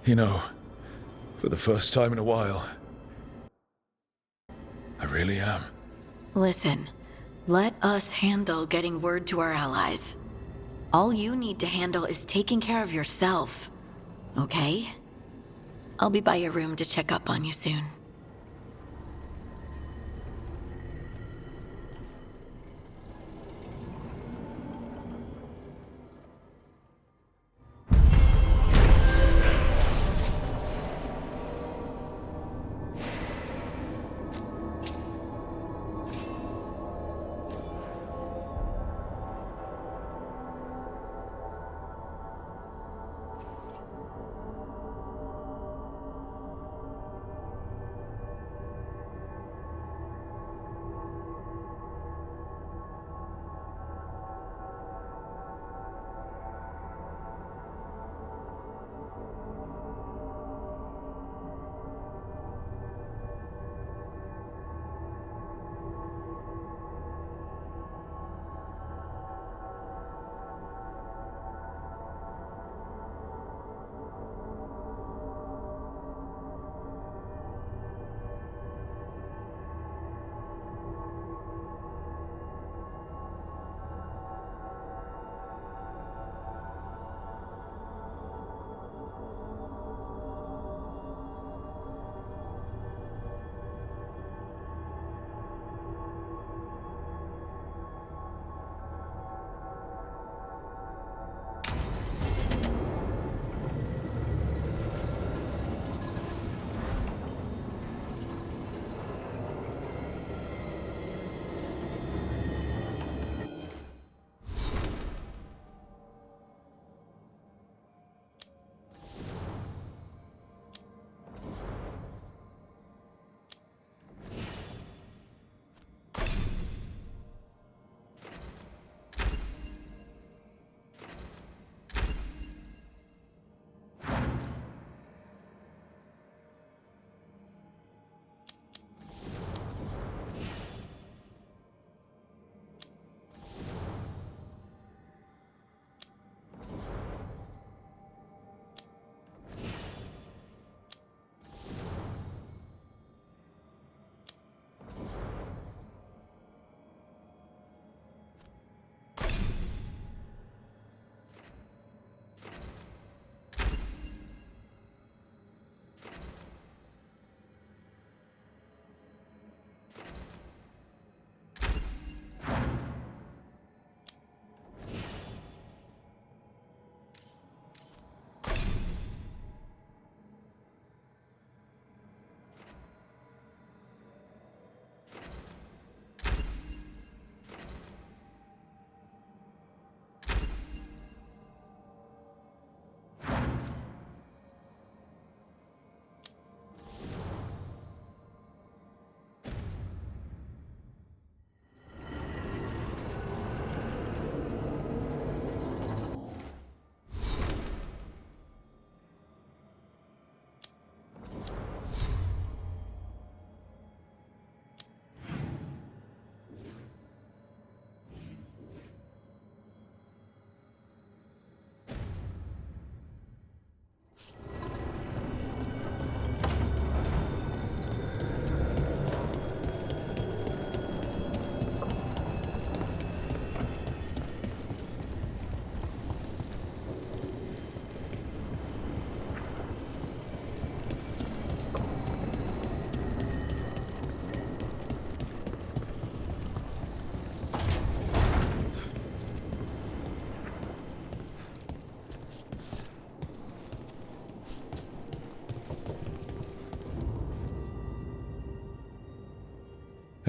You know, for the first time in a while, I really am. Listen, let us handle getting word to our allies. All you need to handle is taking care of yourself, okay? I'll be by your room to check up on you soon.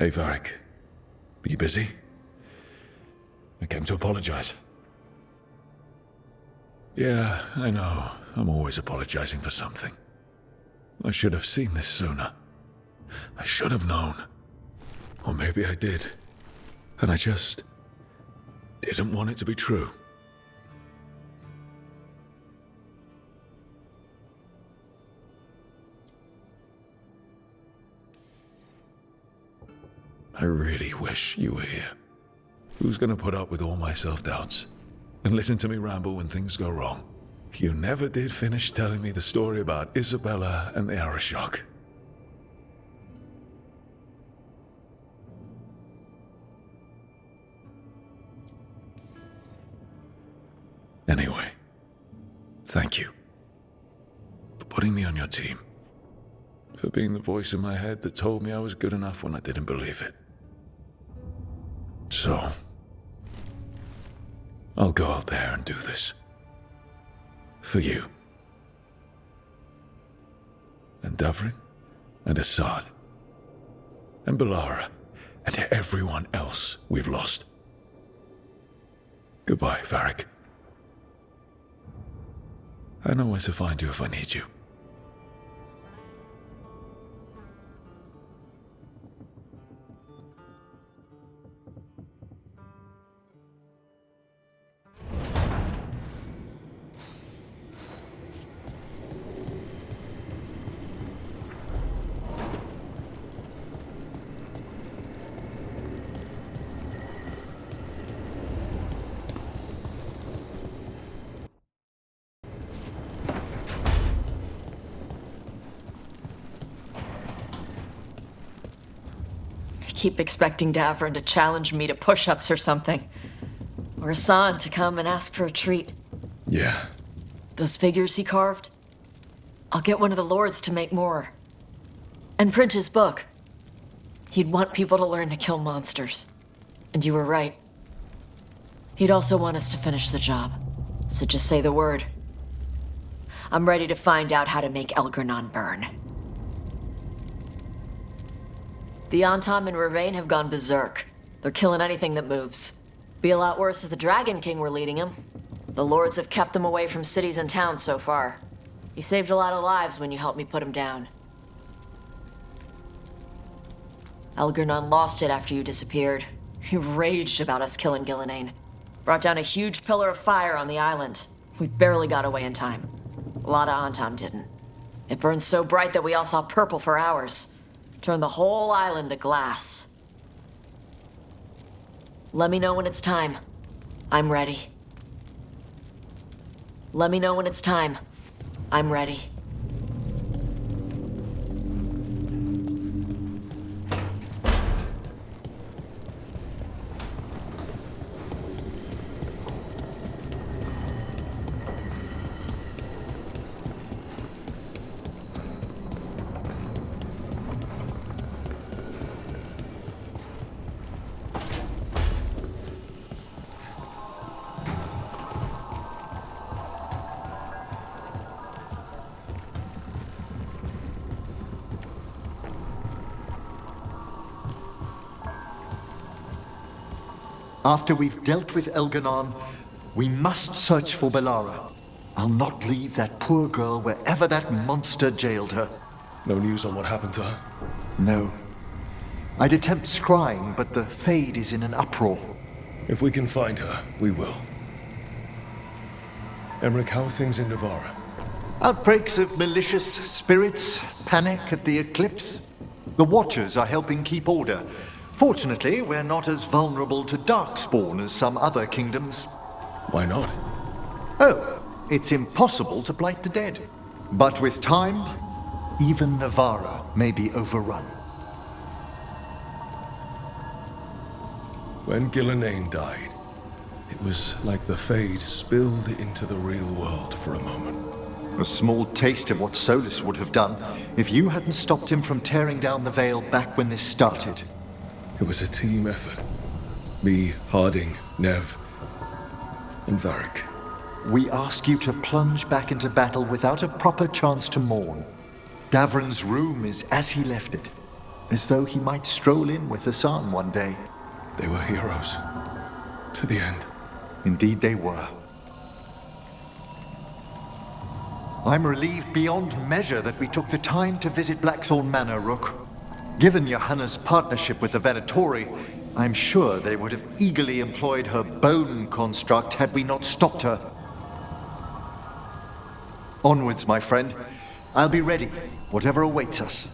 Hey, Varric. Are you busy? I came to apologize. Yeah, I know. I'm always apologizing for something. I should have seen this sooner. I should have known. Or maybe I did. And I just didn't want it to be true. I really wish you were here. Who's gonna put up with all my self-doubts and listen to me ramble when things go wrong? You never did finish telling me the story about Isabella and the Arashok. Anyway, thank you for putting me on your team. For being the voice in my head that told me I was good enough when I didn't believe it. So, I'll go out there and do this. For you. And Davrin, and Assad, and Balara, and everyone else we've lost. Goodbye, Varric. I know where to find you if I need you. Keep expecting Davrin to challenge me to push-ups or something. Or Hassan to come and ask for a treat. Yeah. Those figures he carved? I'll get one of the lords to make more. And print his book. He'd want people to learn to kill monsters. And you were right. He'd also want us to finish the job. So just say the word. I'm ready to find out how to make Elgernon burn. The Antam and Ravain have gone berserk. They're killing anything that moves. Be a lot worse if the Dragon King were leading them. The lords have kept them away from cities and towns so far. You saved a lot of lives when you helped me put him down. Elgernon lost it after you disappeared. He raged about us killing Gillenane. Brought down a huge pillar of fire on the island. We barely got away in time. A lot of Antam didn't. It burned so bright that we all saw purple for hours. Turned the whole island to glass. Let me know when it's time. I'm ready. Let me know when it's time. I'm ready. After we've dealt with Elgernon, we must search for Balara. I'll not leave that poor girl wherever that monster jailed her. No news on what happened to her? No. I'd attempt scrying, but the Fade is in an uproar. If we can find her, we will. Emmerich, how are things in Navarra? Outbreaks of malicious spirits, panic at the eclipse. The Watchers are helping keep order. Fortunately, we're not as vulnerable to Darkspawn as some other kingdoms. Why not? Oh, it's impossible to blight the dead. But with time, even Navarra may be overrun. When Gillenane died, it was like the Fade spilled into the real world for a moment. A small taste of what Solus would have done if you hadn't stopped him from tearing down the Veil back when this started. It was a team effort. Me, Harding, Nev, and Varric. We ask you to plunge back into battle without a proper chance to mourn. Davrin's room is as he left it, as though he might stroll in with Hassan one day. They were heroes. To the end. Indeed they were. I'm relieved beyond measure that we took the time to visit Blackthorn Manor, Rook. Given Johanna's partnership with the Venatori, I'm sure they would have eagerly employed her bone construct had we not stopped her. Onwards, my friend. I'll be ready, whatever awaits us.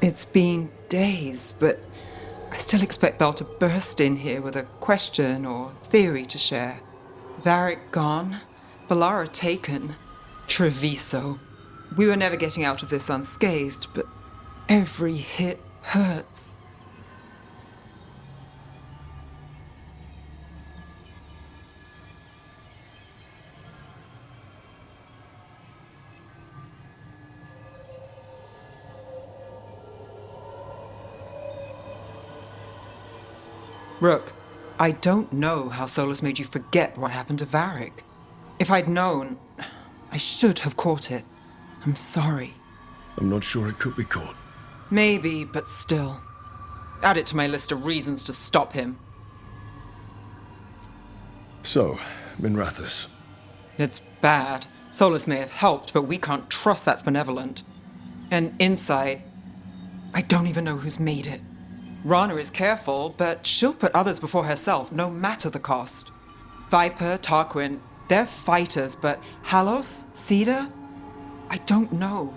It's been days, but I still expect Belle to burst in here with a question or theory to share. Varric gone, Balara taken, Treviso. We were never getting out of this unscathed, but every hit hurts. Rook, I don't know how Solus made you forget what happened to Varric. If I'd known, I should have caught it. I'm sorry. I'm not sure it could be caught. Maybe, but still. Add it to my list of reasons to stop him. So, Minrathous. It's bad. Solus may have helped, but we can't trust that's benevolent. And inside, I don't even know who's made it. Rana is careful, but she'll put others before herself, no matter the cost. Viper, Tarquin, they're fighters, but Halos, Cedar? I don't know.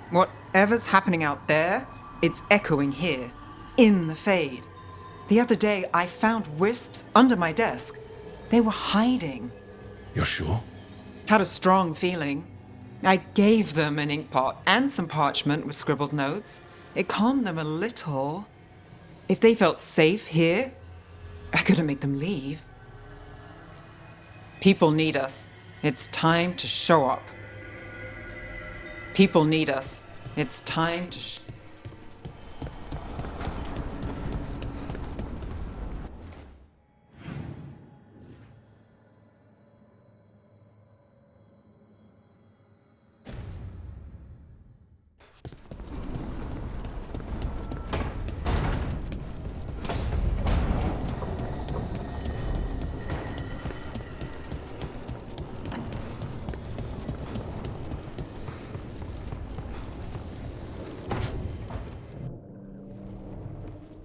Whatever's happening out there, it's echoing here, in the Fade. The other day, I found wisps under my desk. They were hiding. You're sure? Had a strong feeling. I gave them an inkpot and some parchment with scribbled notes. It calmed them a little. If they felt safe here, I couldn't make them leave. People need us. It's time to show up. People need us. It's time to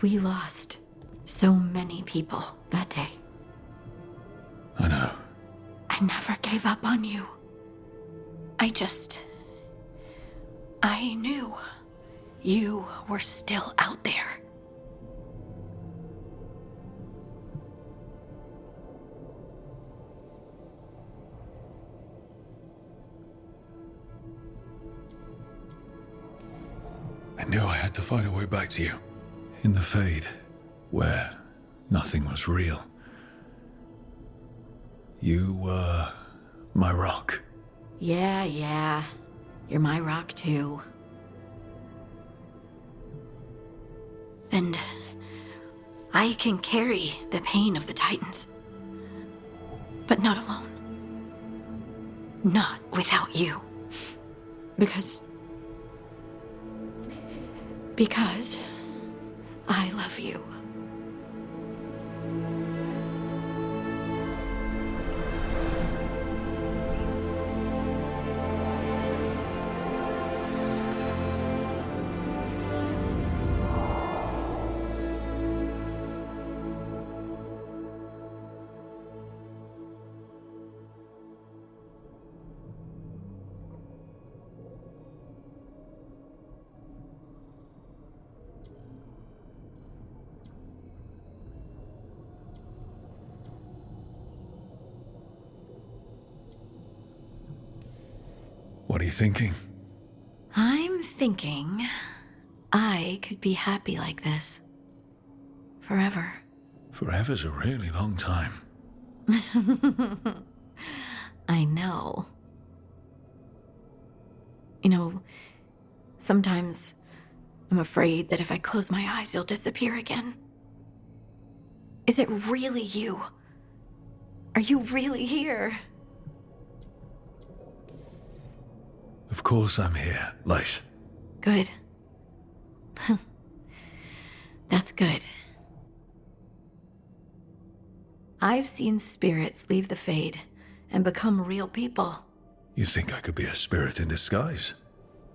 We lost so many people that day. I know. I never gave up on you. I knew you were still out there. I knew I had to find a way back to you. In the Fade, where nothing was real. You were my rock. Yeah. You're my rock too. And I can carry the pain of the Titans. But not alone. Not without you. Because I love you. What are you thinking? I'm thinking I could be happy like this. Forever. Forever's a really long time. I know. You know, sometimes I'm afraid that if I close my eyes, you'll disappear again. Is it really you? Are you really here? Of course I'm here, Lyse. Good. That's good. I've seen spirits leave the Fade and become real people. You think I could be a spirit in disguise?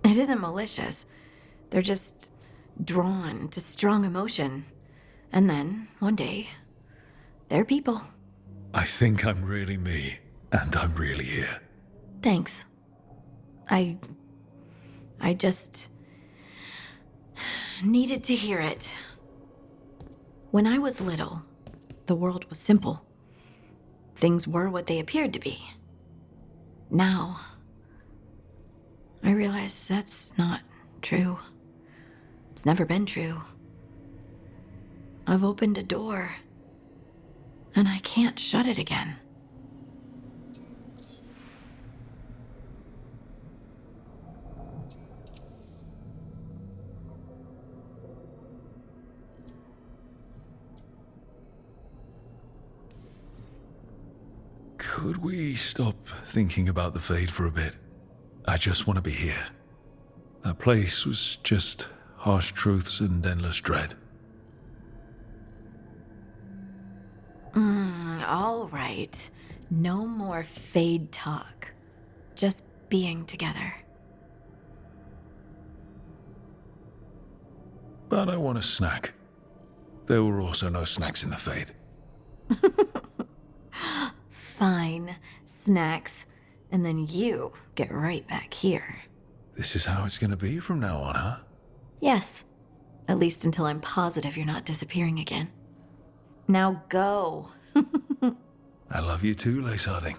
It isn't malicious. They're just drawn to strong emotion. And then, one day, they're people. I think I'm really me, and I'm really here. Thanks. I just needed to hear it. When I was little, the world was simple. Things were what they appeared to be. Now, I realize that's not true. It's never been true. I've opened a door, and I can't shut it again. Could we stop thinking about the Fade for a bit? I just want to be here. That place was just harsh truths and endless dread. All right. No more Fade talk. Just being together. But I want a snack. There were also no snacks in the Fade. Fine. Snacks. And then you get right back here. This is how it's gonna be from now on, huh? Yes. At least until I'm positive you're not disappearing again. Now go. I love you too, Lace Harding.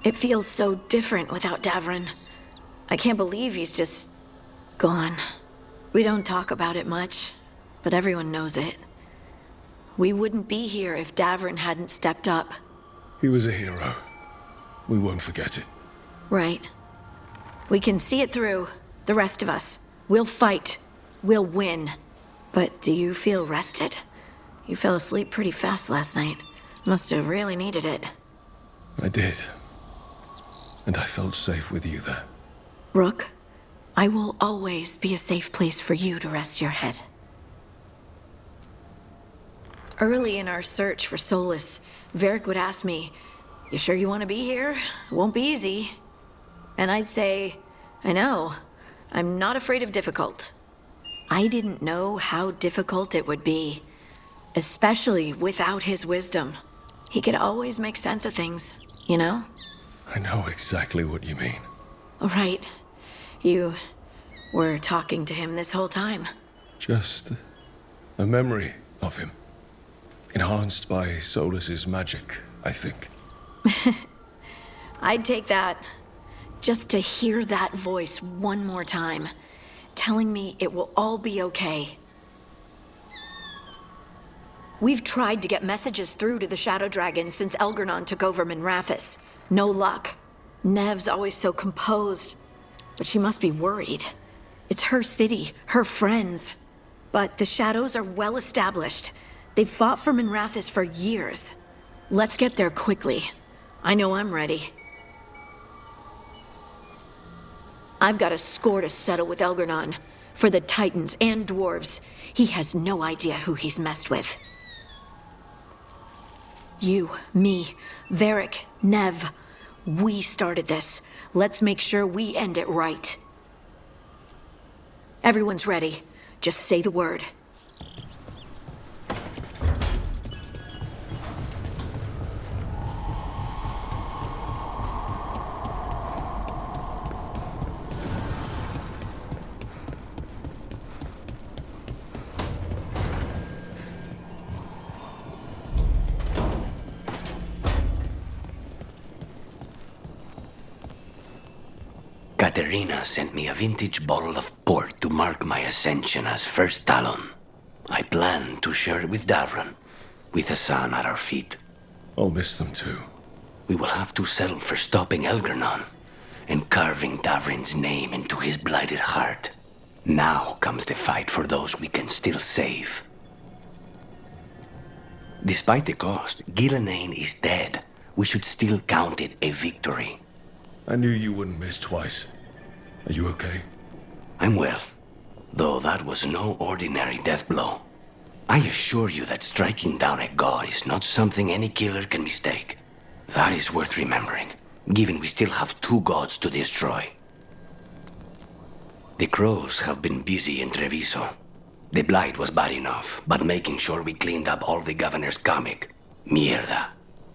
It feels so different without Davrin. I can't believe he's just gone. We don't talk about it much, but everyone knows it. We wouldn't be here if Davrin hadn't stepped up. He was a hero. We won't forget it. Right. We can see it through, the rest of us. We'll fight. We'll win. But do you feel rested? You fell asleep pretty fast last night. Must have really needed it. I did. And I felt safe with you there. Rook, I will always be a safe place for you to rest your head. Early in our search for Solus, Varric would ask me, "You sure you want to be here? It won't be easy." And I'd say, "I know. I'm not afraid of difficult." I didn't know how difficult it would be, especially without his wisdom. He could always make sense of things, you know? I know exactly what you mean. Right. You were talking to him this whole time. Just a memory of him. Enhanced by Solus's magic, I think. I'd take that. Just to hear that voice one more time, telling me it will all be okay. We've tried to get messages through to the Shadow Dragon since Elgernon took over Minrathous. No luck. Nev's always so composed, but she must be worried. It's her city, her friends. But the Shadows are well established. They've fought for Minrathous for years. Let's get there quickly. I know I'm ready. I've got a score to settle with Elgernon. For the Titans and Dwarves, he has no idea who he's messed with. You, me, Varric, Nev. We started this. Let's make sure we end it right. Everyone's ready. Just say the word. Katerina sent me a vintage bottle of port to mark my ascension as First Talon. I plan to share it with Davron, with the sun at our feet. I'll miss them too. We will have to settle for stopping Elgernon and carving Davrin's name into his blighted heart. Now comes the fight for those we can still save. Despite the cost, Gillenane is dead. We should still count it a victory. I knew you wouldn't miss twice. Are you okay? I'm well, though that was no ordinary death blow. I assure you that striking down a god is not something any killer can mistake. That is worth remembering, given we still have 2 gods to destroy. The crows have been busy in Treviso. The blight was bad enough, but making sure we cleaned up all the governor's comic. Mierda.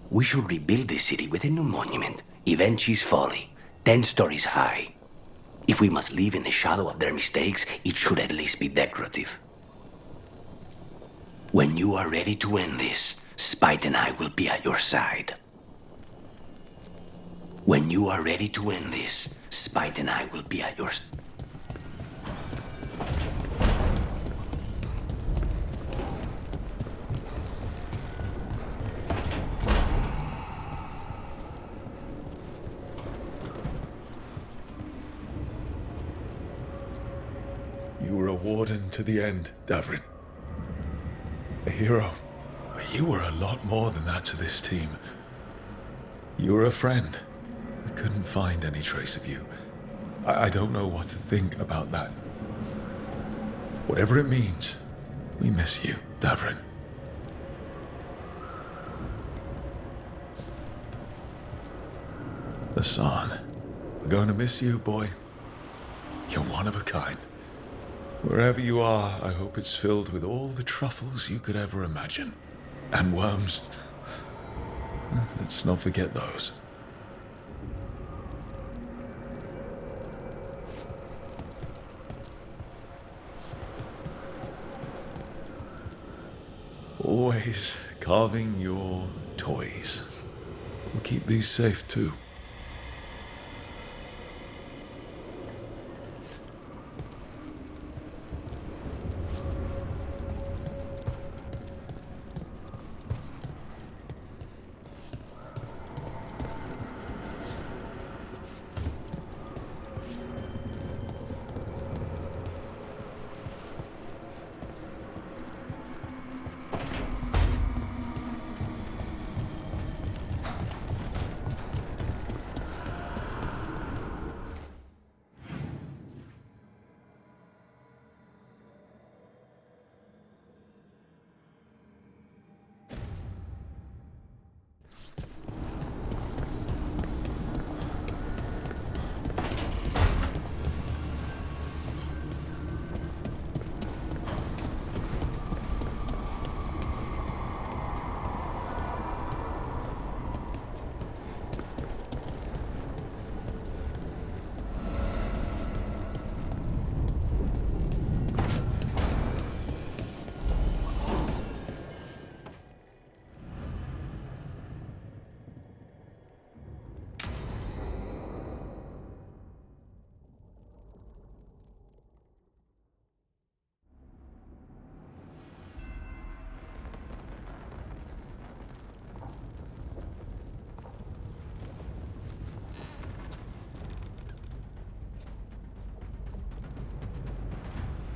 We should rebuild the city with a new monument, Evenchi's Folly, 10 stories high. If we must live in the shadow of their mistakes, it should at least be decorative. When you are ready to end this, Spite and I will be at your side. When you are ready to end this, Spite and I will be at your side. You were a warden to the end, Davrin. A hero. But you were a lot more than that to this team. You were a friend. I couldn't find any trace of you. I don't know what to think about that. Whatever it means, we miss you, Davrin. Hassan, we're going to miss you, boy. You're one of a kind. Wherever you are, I hope it's filled with all the truffles you could ever imagine. And worms. Let's not forget those. Always carving your toys. We'll keep these safe too.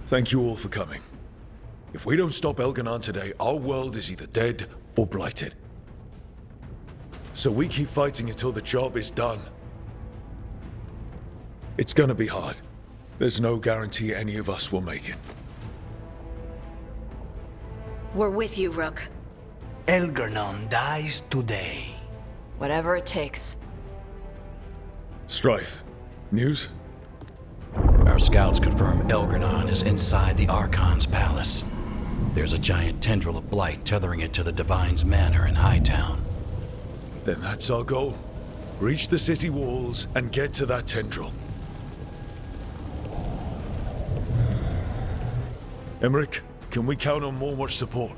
Thank you all for coming. If we don't stop Elganon today, our world is either dead or blighted. So we keep fighting until the job is done. It's gonna be hard. There's no guarantee any of us will make it. We're with you, Rook. Elgernon dies today. Whatever it takes. Strife, news? Our scouts confirm Elgernon is inside the Archon's palace. There's a giant tendril of blight tethering it to the Divine's manor in Hightown. Then that's our goal. Reach the city walls and get to that tendril. Emmerich, can we count on more much support?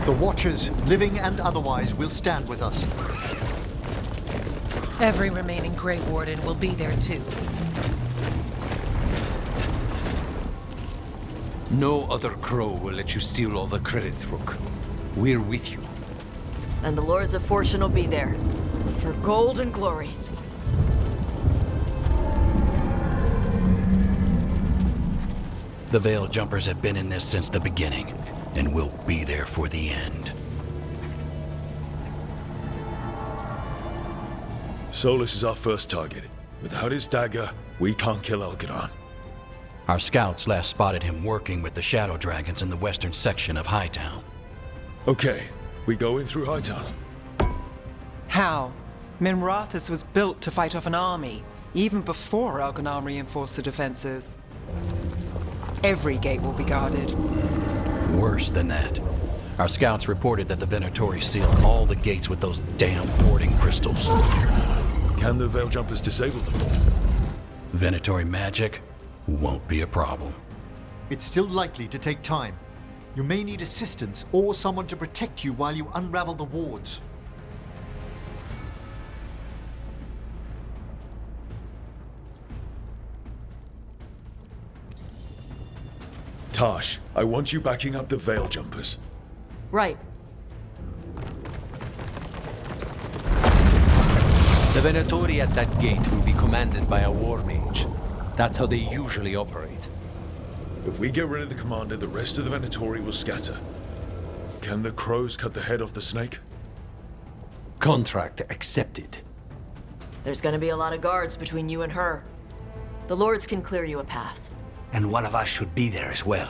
The Watchers, living and otherwise, will stand with us. Every remaining Grey Warden will be there too. No other crow will let you steal all the credit, Rook. We're with you. And the Lords of Fortune will be there. For gold and glory. The Veil Jumpers have been in this since the beginning, and will be there for the end. Solus is our first target. Without his dagger, we can't kill Elganon. Our scouts last spotted him working with the Shadow Dragons in the western section of Hightown. Okay, we go in through Hightown. How? Minrathus was built to fight off an army, even before Elganon reinforced the defenses. Every gate will be guarded. Worse than that. Our scouts reported that the Venatori sealed all the gates with those damn warding crystals. Can the Veil Jumpers disable them? Venatori magic won't be a problem. It's still likely to take time. You may need assistance or someone to protect you while you unravel the wards. Tash, I want you backing up the Veil Jumpers. Right. The Venatori at that gate will be commanded by a war mage. That's how they usually operate. If we get rid of the commander, the rest of the Venatori will scatter. Can the crows cut the head off the snake? Contract accepted. There's gonna be a lot of guards between you and her. The Lords can clear you a path. And one of us should be there as well.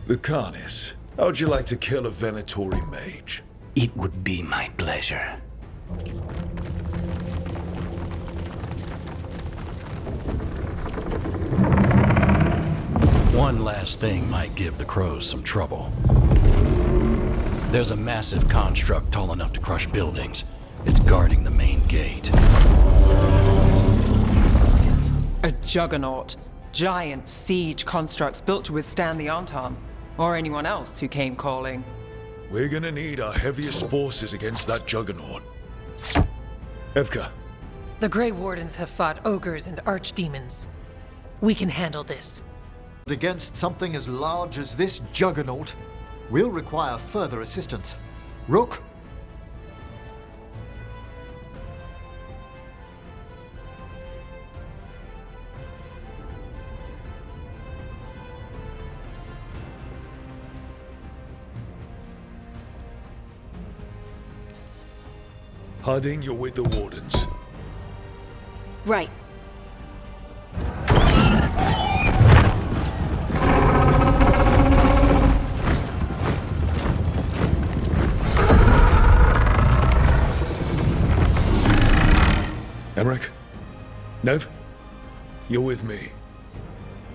Lucanis, how'd you like to kill a Venatori mage? It would be my pleasure. One last thing might give the crows some trouble. There's a massive construct tall enough to crush buildings. It's guarding the main gate. A juggernaut. Giant siege constructs built to withstand the Anton, or anyone else who came calling. We're gonna need our heaviest forces against that juggernaut. Evka, The Grey Wardens have fought ogres and archdemons. We can handle this. But against something as large as this juggernaut, we'll require further assistance. Rook? Harding, you're with the Wardens. Right. Emmerich? Nev? You're with me.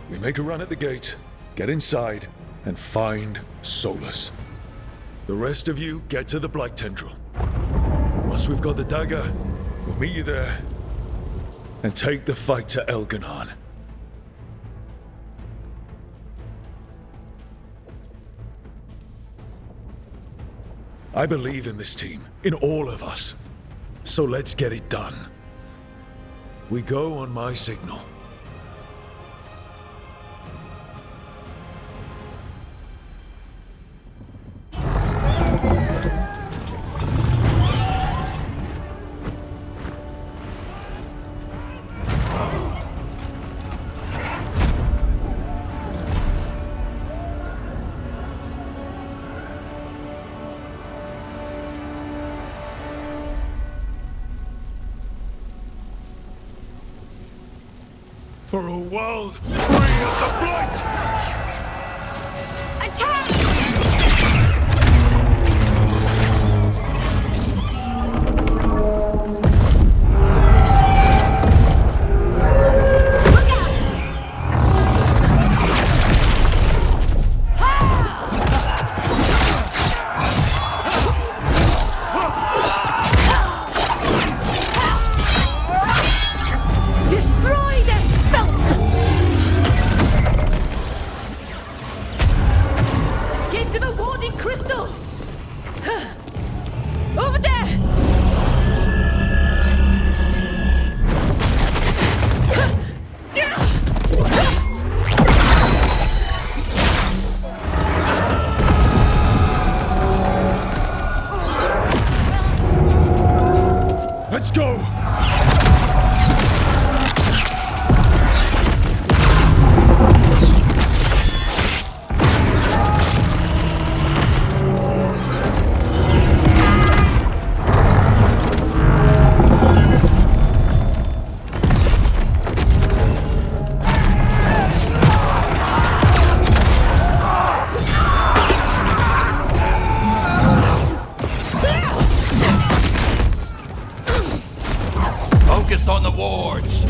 We make a run at the gate, get inside, and find Solus. The rest of you get to the Blight Tendril. Once we've got the dagger, we'll meet you there and take the fight to Elganon. I believe in this team, in all of us. So let's get it done. We go on my signal. For a world free of the Blight! Let's go! Focus on the wards!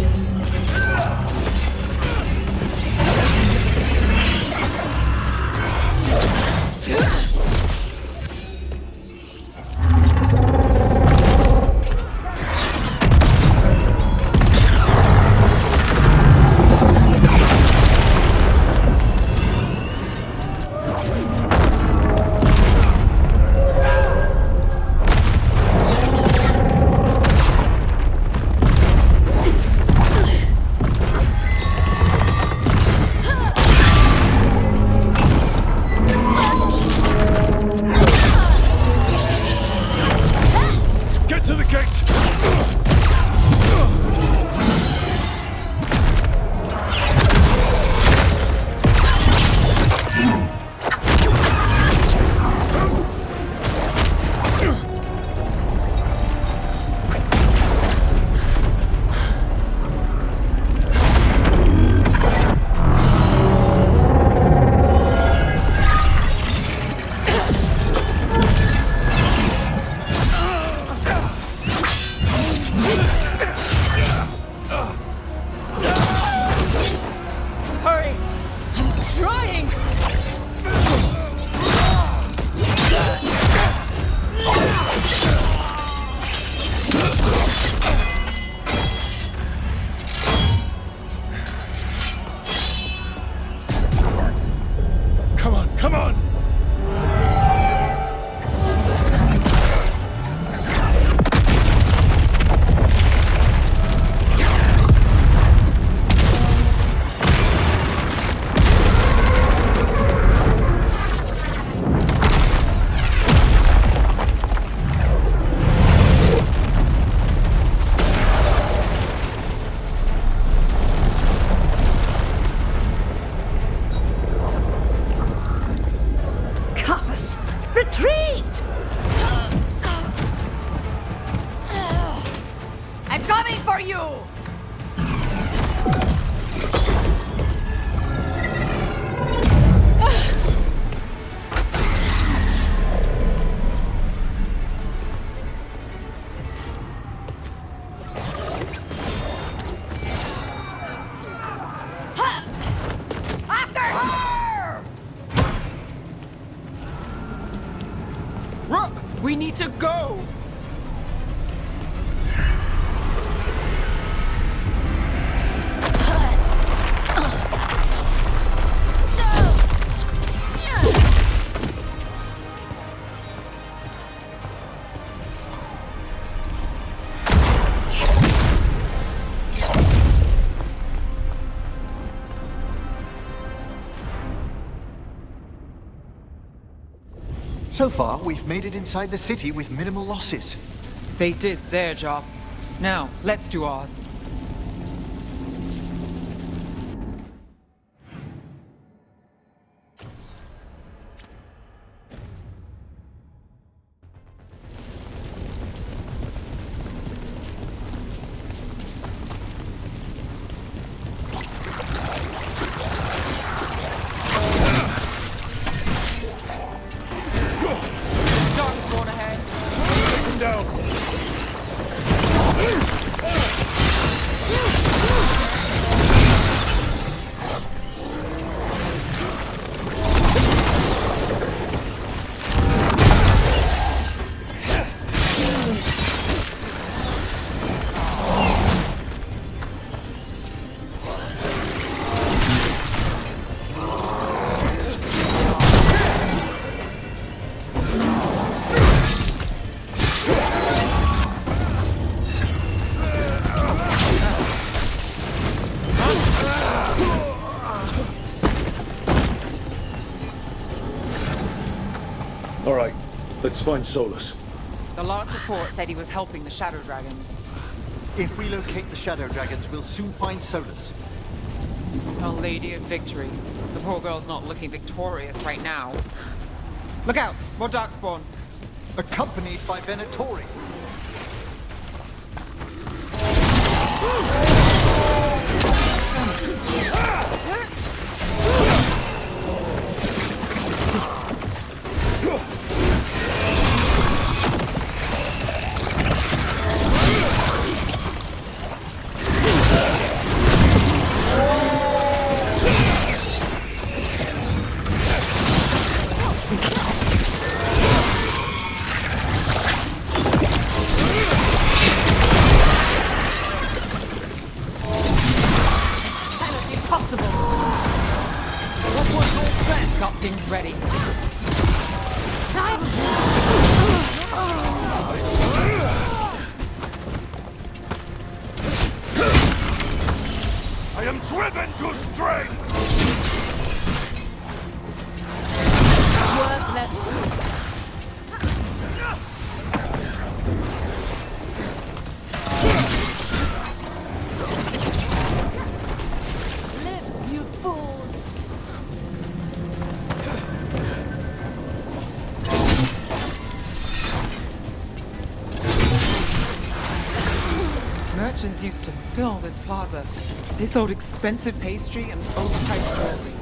Come on! Retreat! I'm coming for you! After her! Rook, we need to go! So far, we've made it inside the city with minimal losses. They did their job. Now, let's do ours. Let's find Solus. The last report said he was helping the Shadow Dragons. If we locate the Shadow Dragons, we'll soon find Solus. Our Lady of Victory. The poor girl's not looking victorious right now. Look out! More Darkspawn! Accompanied by Venatori. Got things ready. I am driven to strength! Live, you fools! Merchants used to fill this plaza. They sold expensive pastry and overpriced jewelry.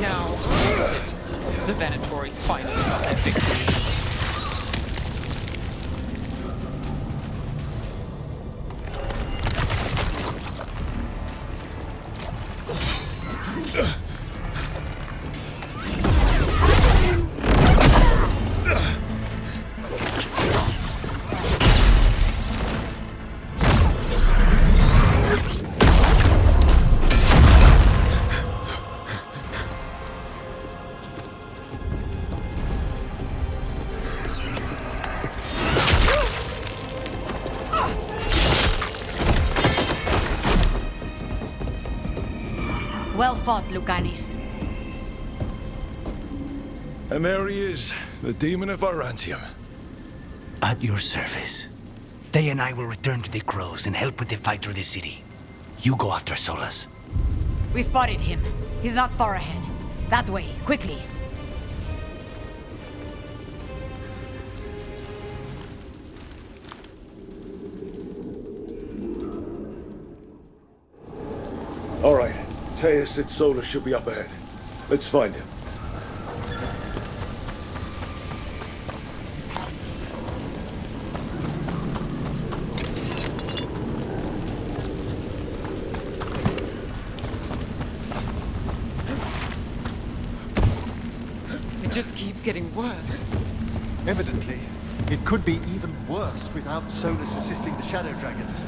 Now, the Venatori finally got their victory. Well fought, Lucanis. And there he is, the demon of Arantium. At your service. They and I will return to the Crows and help with the fight through the city. You go after Solus. We spotted him. He's not far ahead. That way, quickly. All right, Teus said Solus should be up ahead. Let's find him. It just keeps getting worse. Evidently, it could be even worse without Solus assisting the Shadow Dragons.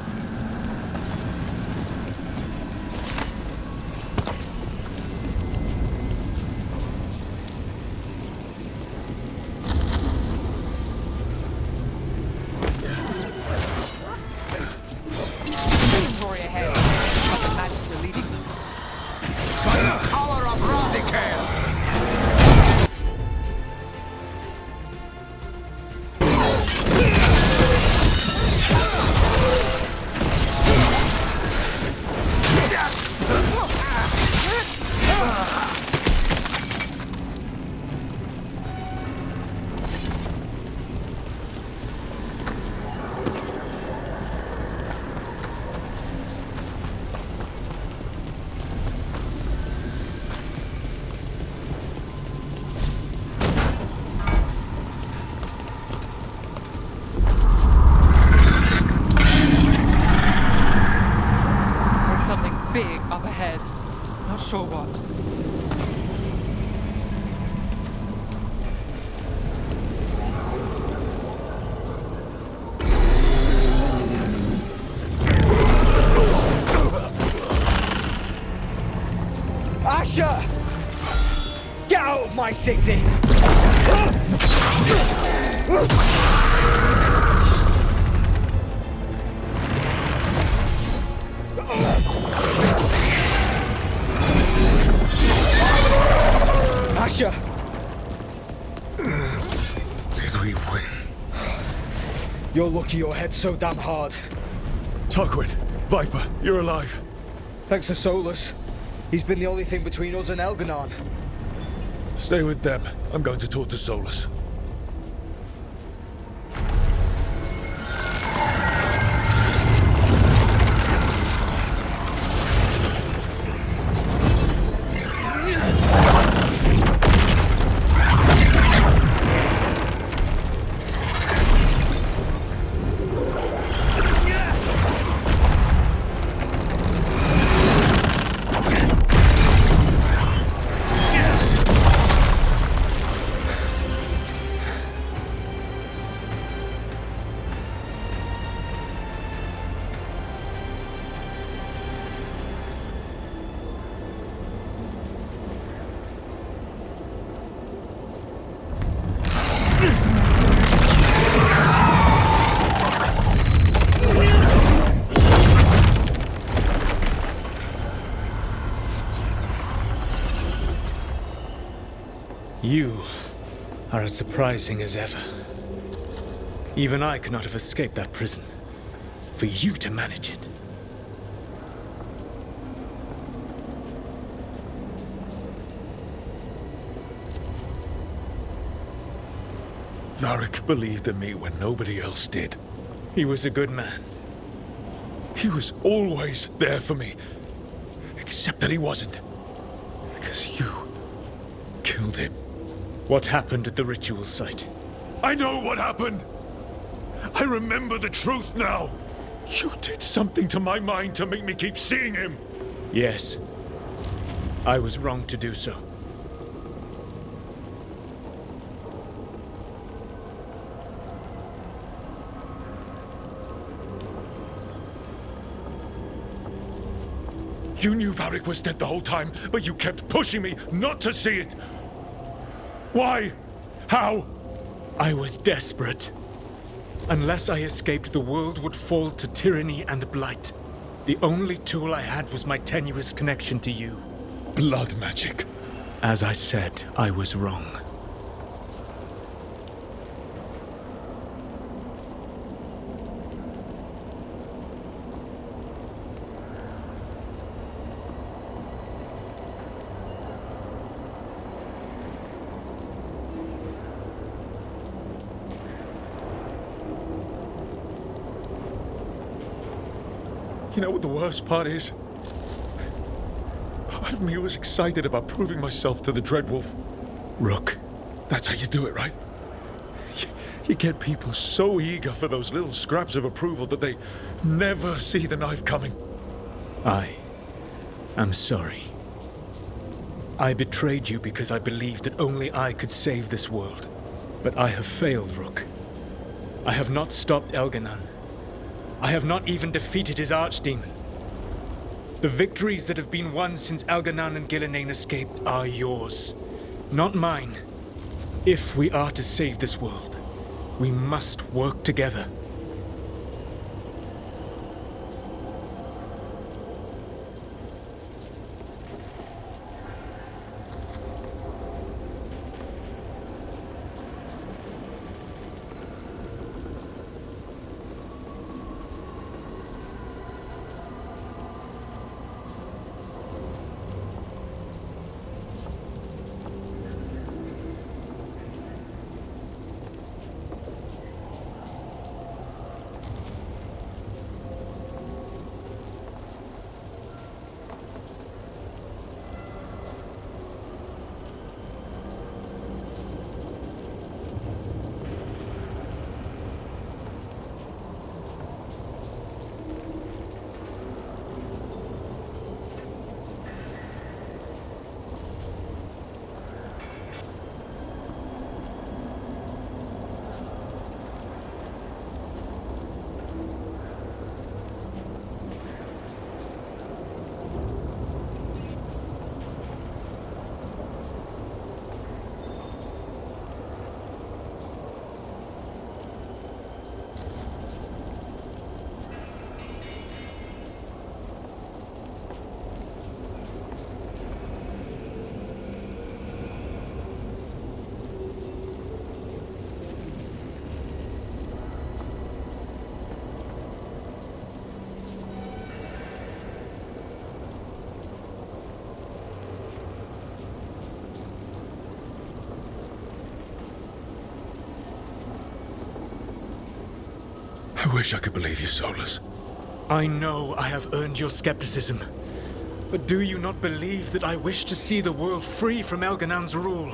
Victoria ahead. But the Magister leading them. Power of Razikale! There's something big up ahead. Not sure what. Asher! Get out of my city! Asher! Did we You're lucky your head's so damn hard. Tarquin, Viper, you're alive. Thanks to Solus. He's been the only thing between us and Elganon. Stay with them. I'm going to talk to Solus. You are as surprising as ever. Even I could not have escaped that prison. For you to manage it. Varric believed in me when nobody else did. He was a good man. He was always there for me. Except that he wasn't. Because you killed him. What happened at the ritual site? I know what happened! I remember the truth now! You did something to my mind to make me keep seeing him! Yes. I was wrong to do so. You knew Varric was dead the whole time, but you kept pushing me not to see it! Why? How? I was desperate. Unless I escaped, the world would fall to tyranny and blight. The only tool I had was my tenuous connection to you. Blood magic. As I said, I was wrong. You know what the worst part is? Part of me was excited about proving myself to the Dreadwolf. Rook. That's how you do it, right? You get people so eager for those little scraps of approval that they never see the knife coming. I am sorry. I betrayed you because I believed that only I could save this world. But I have failed, Rook. I have not stopped Elganon. I have not even defeated his archdemon. The victories that have been won since Elganon and Gillenane escaped are yours, not mine. If we are to save this world, we must work together. I wish I could believe you, Solus. I know I have earned your skepticism. But do you not believe that I wish to see the world free from Elganan's rule?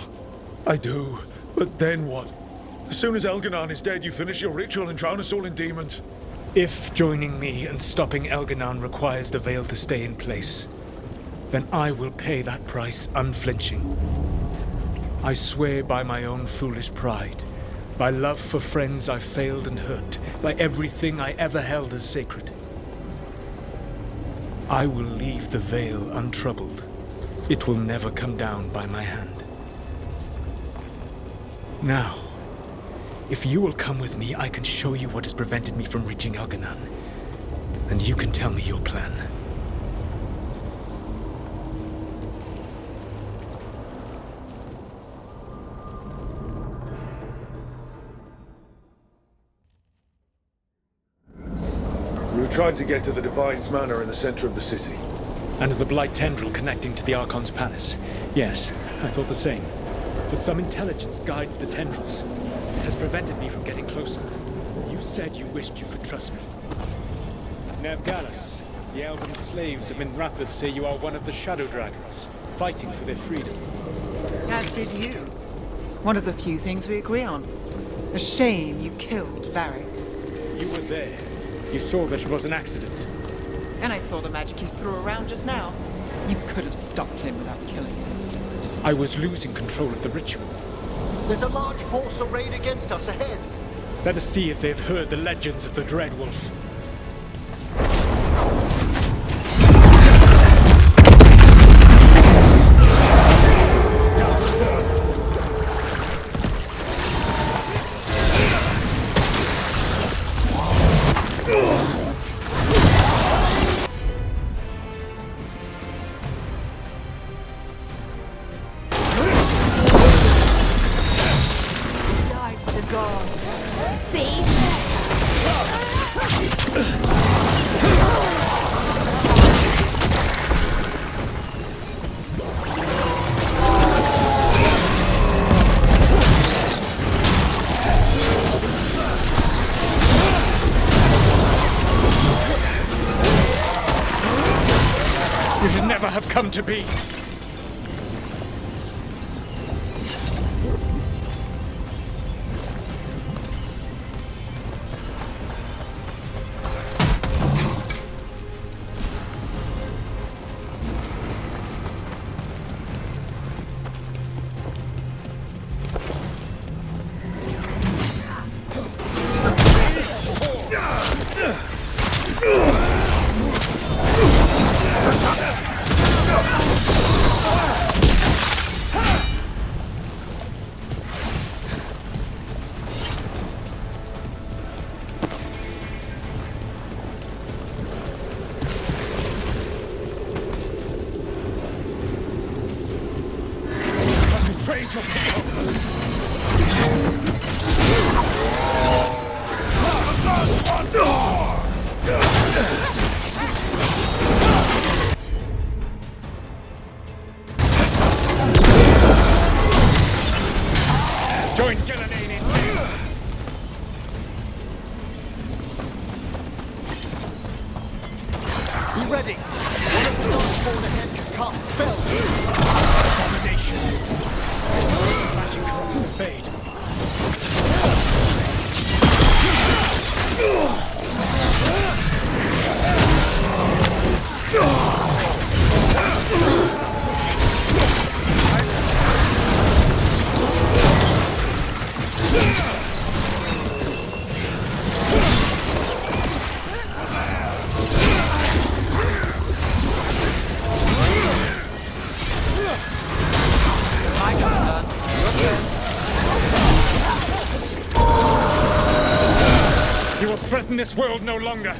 I do, but then what? As soon as Elganan is dead, you finish your ritual and drown us all in demons. If joining me and stopping Elganan requires the veil to stay in place, then I will pay that price unflinching. I swear by my own foolish pride, by love for friends I failed and hurt, by everything I ever held as sacred. I will leave the veil untroubled. It will never come down by my hand. Now, if you will come with me, I can show you what has prevented me from reaching Elganan, and you can tell me your plan. We were trying to get to the Divine's Manor in the center of the city. And the Blight tendril connecting to the Archon's palace. Yes, I thought the same. But some intelligence guides the tendrils. It has prevented me from getting closer. You said you wished you could trust me. Nevgalas, the elven slaves of Minrathous say you are one of the Shadow Dragons, fighting for their freedom. As did you. One of the few things we agree on. A shame you killed Varric. You were there. You saw that it was an accident. And I saw the magic you threw around just now. You could have stopped him without killing him. I was losing control of the ritual. There's a large force arrayed against us ahead. Let us see if they've heard the legends of the Dreadwolf. You should never have come to be. Ready! One of the Darkspawn ahead can cast spells! Abominations! Magic across the fade. You will threaten this world no longer.